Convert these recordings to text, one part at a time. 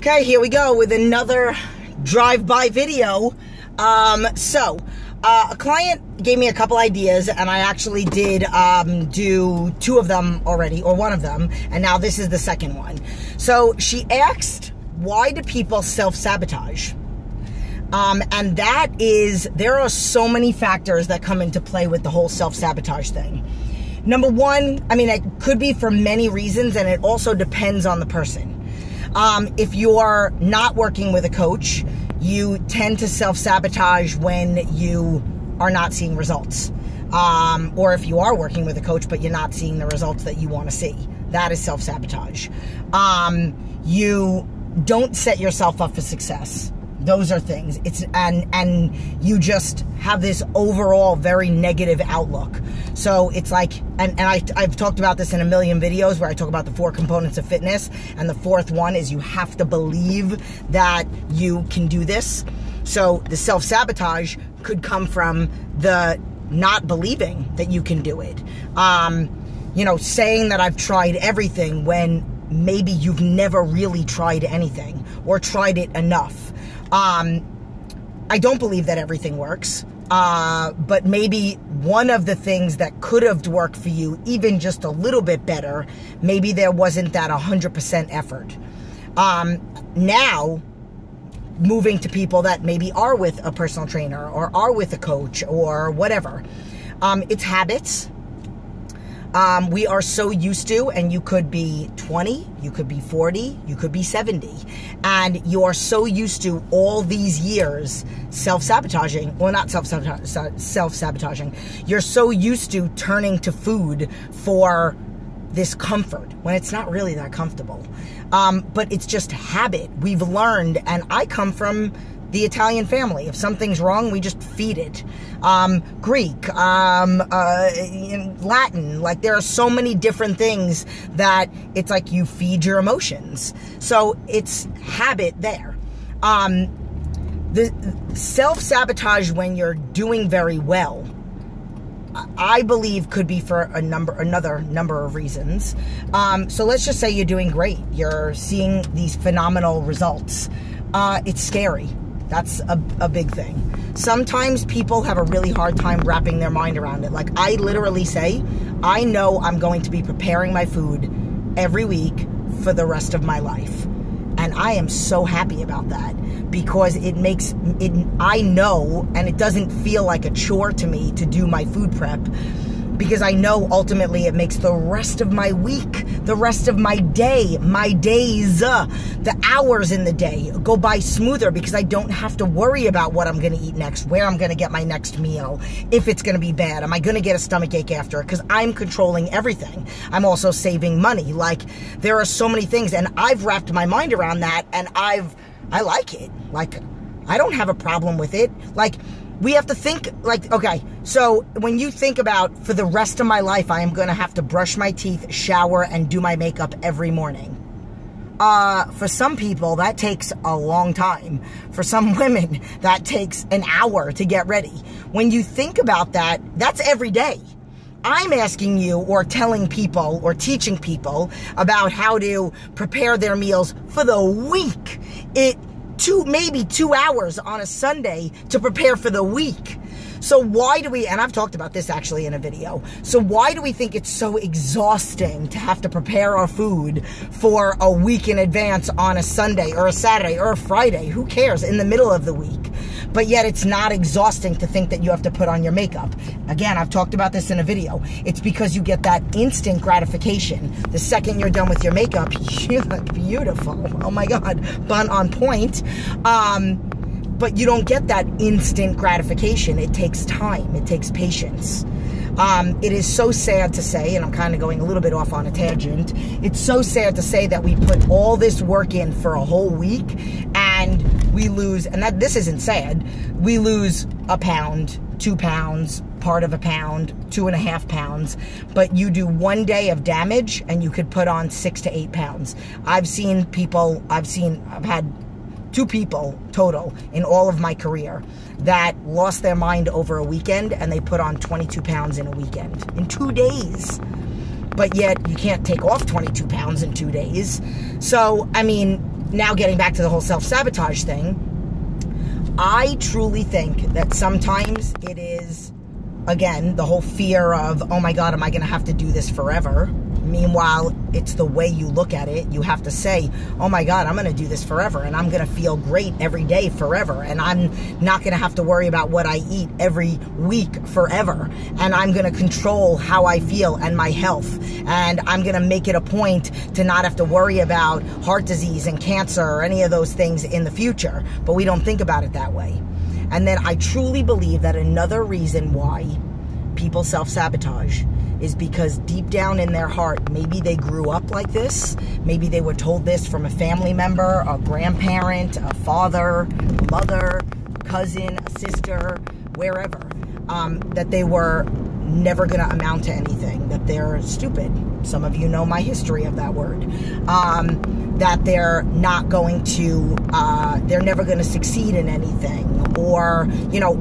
Okay, here we go with another drive-by video. A client gave me a couple ideas, and I actually did do two of them already, or one of them, and now this is the second one. So she asked, why do people self-sabotage? And that is, there are so many factors that come into play with the whole self-sabotage thing. Number one, I mean, it could be for many reasons, and it also depends on the person. If you're not working with a coach, you tend to self-sabotage when you are not seeing results. Or if you are working with a coach, but you're not seeing the results that you want to see. That is self-sabotage. You don't set yourself up for success. Those are things. And you just have this overall very negative outlook. So it's like, and I've talked about this in a million videos where I talk about the 4 components of fitness, and the 4th one is you have to believe that you can do this. So the self-sabotage could come from the not believing that you can do it. Saying that I've tried everything when maybe you've never really tried anything or tried it enough. I don't believe that everything works, but maybe one of the things that could have worked for you, even just a little bit better, maybe there wasn't that 100% effort. Now, moving to people that maybe are with a personal trainer or are with a coach or whatever, it's habits. We are so used to, and you could be 20, you could be 40, you could be 70, and you are so used to all these years self-sabotaging, well, not self-sabotaging, you're so used to turning to food for this comfort when it's not really that comfortable. But it's just habit. We've learned, and I come from the Italian family. If something's wrong, we just feed it. Greek, Latin, like there are so many different things that it's like you feed your emotions. So it's habit there. The self-sabotage when you're doing very well, I believe could be for another number of reasons. So let's just say you're doing great. You're seeing these phenomenal results. It's scary. That's a big thing. Sometimes people have a really hard time wrapping their mind around it. Like I literally say, I know I'm going to be preparing my food every week for the rest of my life. And I am so happy about that because it makes it, I know, and it doesn't feel like a chore to me to do my food prep, because I know ultimately it makes the rest of my week, the rest of my day, my days, the hours in the day go by smoother because I don't have to worry about what I'm going to eat next, where I'm going to get my next meal, if it's going to be bad, am I going to get a stomachache after, because I'm controlling everything. I'm also saving money. Like there are so many things, and I've wrapped my mind around that, and I like it. Like I don't have a problem with it. Like we have to think, like, okay, so when you think about, for the rest of my life, I am going to have to brush my teeth, shower, and do my makeup every morning. For some people, that takes a long time. For some women, that takes an hour to get ready. When you think about that, that's every day. I'm asking you, or telling people, or teaching people about how to prepare their meals for the week. Maybe 2 hours on a Sunday to prepare for the week. So why do we, and I've talked about this actually in a video, so why do we think it's so exhausting to have to prepare our food for a week in advance on a Sunday or a Saturday or a Friday? Who cares? In the middle of the week. But yet it's not exhausting to think that you have to put on your makeup. Again, I've talked about this in a video. It's because you get that instant gratification. The second you're done with your makeup, you look beautiful. Oh my God, bun on point. But you don't get that instant gratification. It takes time. It takes patience. It is so sad to say, and I'm kind of going a little bit off on a tangent, it's so sad to say that we put all this work in for a whole week and we lose, and that this isn't sad, we lose a pound, 2 pounds, part of a pound, 2.5 pounds, but you do 1 day of damage and you could put on 6 to 8 pounds. I've had 2 people total in all of my career that lost their mind over a weekend, and they put on 22 pounds in a weekend, in 2 days. But yet you can't take off 22 pounds in 2 days. So, I mean, now getting back to the whole self-sabotage thing, I truly think that sometimes it is, again, the whole fear of, oh my God, am I going to have to do this forever? Meanwhile, it's the way you look at it. You have to say, oh my God, I'm going to do this forever, and I'm going to feel great every day forever, and I'm not going to have to worry about what I eat every week forever, and I'm going to control how I feel and my health, and I'm going to make it a point to not have to worry about heart disease and cancer or any of those things in the future. But we don't think about it that way. And then I truly believe that another reason why people self-sabotage is because deep down in their heart, maybe they grew up like this, maybe they were told this from a family member, a grandparent, a father, mother, cousin, a sister, wherever, that they were never going to amount to anything, that they're stupid. Some of you know my history of that word. That they're not going to, they're never going to succeed in anything. Or, you know,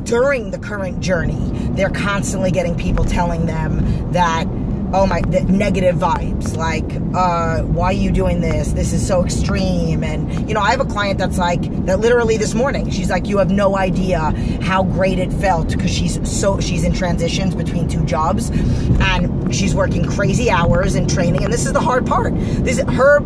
during the current journey, they're constantly getting people telling them that, oh my, negative vibes, like, why are you doing this? This is so extreme. And, you know, I have a client that's like, that literally this morning, she's like, you have no idea how great it felt, because she's in transitions between 2 jobs, and she's working crazy hours and training. And this is the hard part. This is her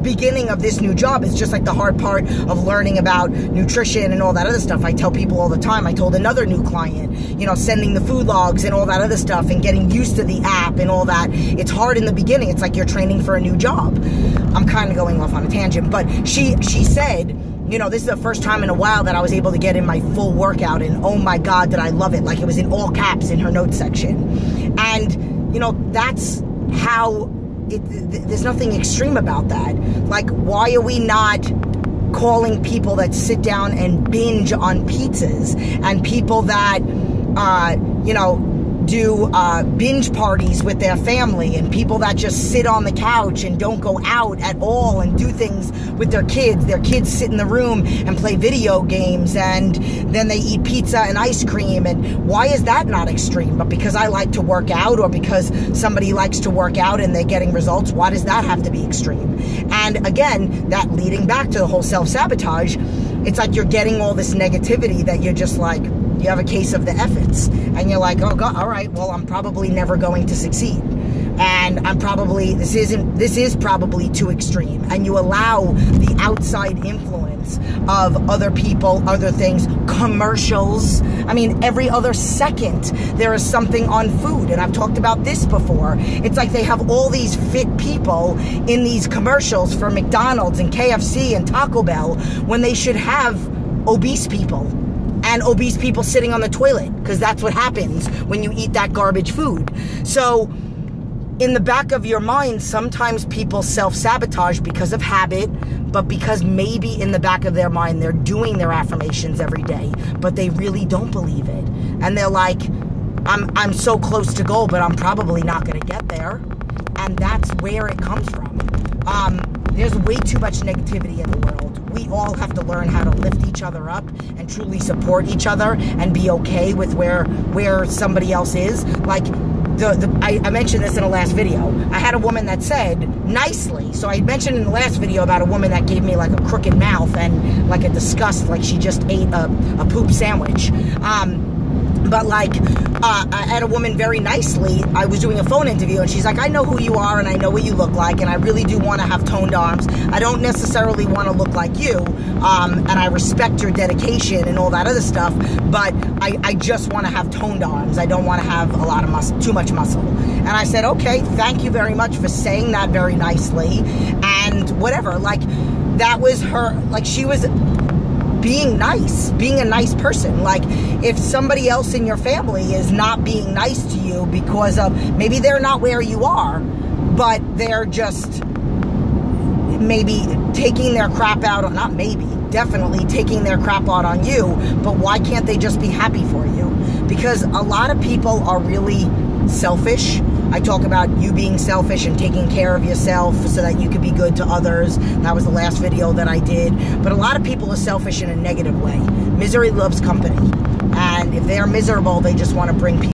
beginning of this new job. Is just like the hard part of learning about nutrition and all that other stuff. I tell people all the time. I told another new client, you know, sending the food logs and all that other stuff and getting used to the app and all that. It's hard in the beginning. It's like you're training for a new job. I'm kind of going off on a tangent, but she said, you know, this is the first time in a while that I was able to get in my full workout, and oh my God, did I love it. Like, it was in all caps in her notes section. And, you know, that's how there's nothing extreme about that. Like, why are we not calling people that sit down and binge on pizzas, and people that, you know, do binge parties with their family, and people that just sit on the couch and don't go out at all and do things with their kids. Their kids sit in the room and play video games, and then they eat pizza and ice cream. And why is that not extreme? But because I like to work out, or because somebody likes to work out and they're getting results, why does that have to be extreme? And again, that leading back to the whole self-sabotage, it's like you're getting all this negativity that you're just like, you have a case of the efforts, and you're like, oh God, all right, well, I'm probably never going to succeed, and I'm probably, this is probably too extreme. And you allow the outside influence of other people, other things, commercials. I mean, every other second there is something on food, and I've talked about this before. It's like they have all these fit people in these commercials for McDonald's and KFC and Taco Bell, when they should have obese people. And obese people sitting on the toilet, because that's what happens when you eat that garbage food. So in the back of your mind, sometimes people self-sabotage because of habit, but because maybe in the back of their mind they're doing their affirmations every day, but they really don't believe it. And they're like, I'm so close to goal, but I'm probably not going to get there. And that's where it comes from. There's way too much negativity in the world. We all have to learn how to lift each other up and truly support each other and be okay with where somebody else is. Like, I mentioned this in a last video. I had a woman that said, nicely, so I mentioned in the last video about a woman that gave me like a crooked mouth and like a disgust, like she just ate a poop sandwich. But like, I had a woman very nicely, I was doing a phone interview, and she's like, I know who you are, and I know what you look like, and I really do want to have toned arms. I don't necessarily want to look like you, and I respect your dedication and all that other stuff, but I just want to have toned arms. I don't want to have a lot of muscle, too much muscle. And I said, okay, thank you very much for saying that very nicely, and whatever. Like, that was her, like, she was being nice, being a nice person. Like, if somebody else in your family is not being nice to you because of, maybe they're not where you are, but they're just maybe taking their crap out on, not maybe, definitely taking their crap out on you, but why can't they just be happy for you? Because a lot of people are really selfish. I talk about you being selfish and taking care of yourself so that you can be good to others. That was the last video that I did. But a lot of people are selfish in a negative way. Misery loves company. And if they're miserable, they just want to bring people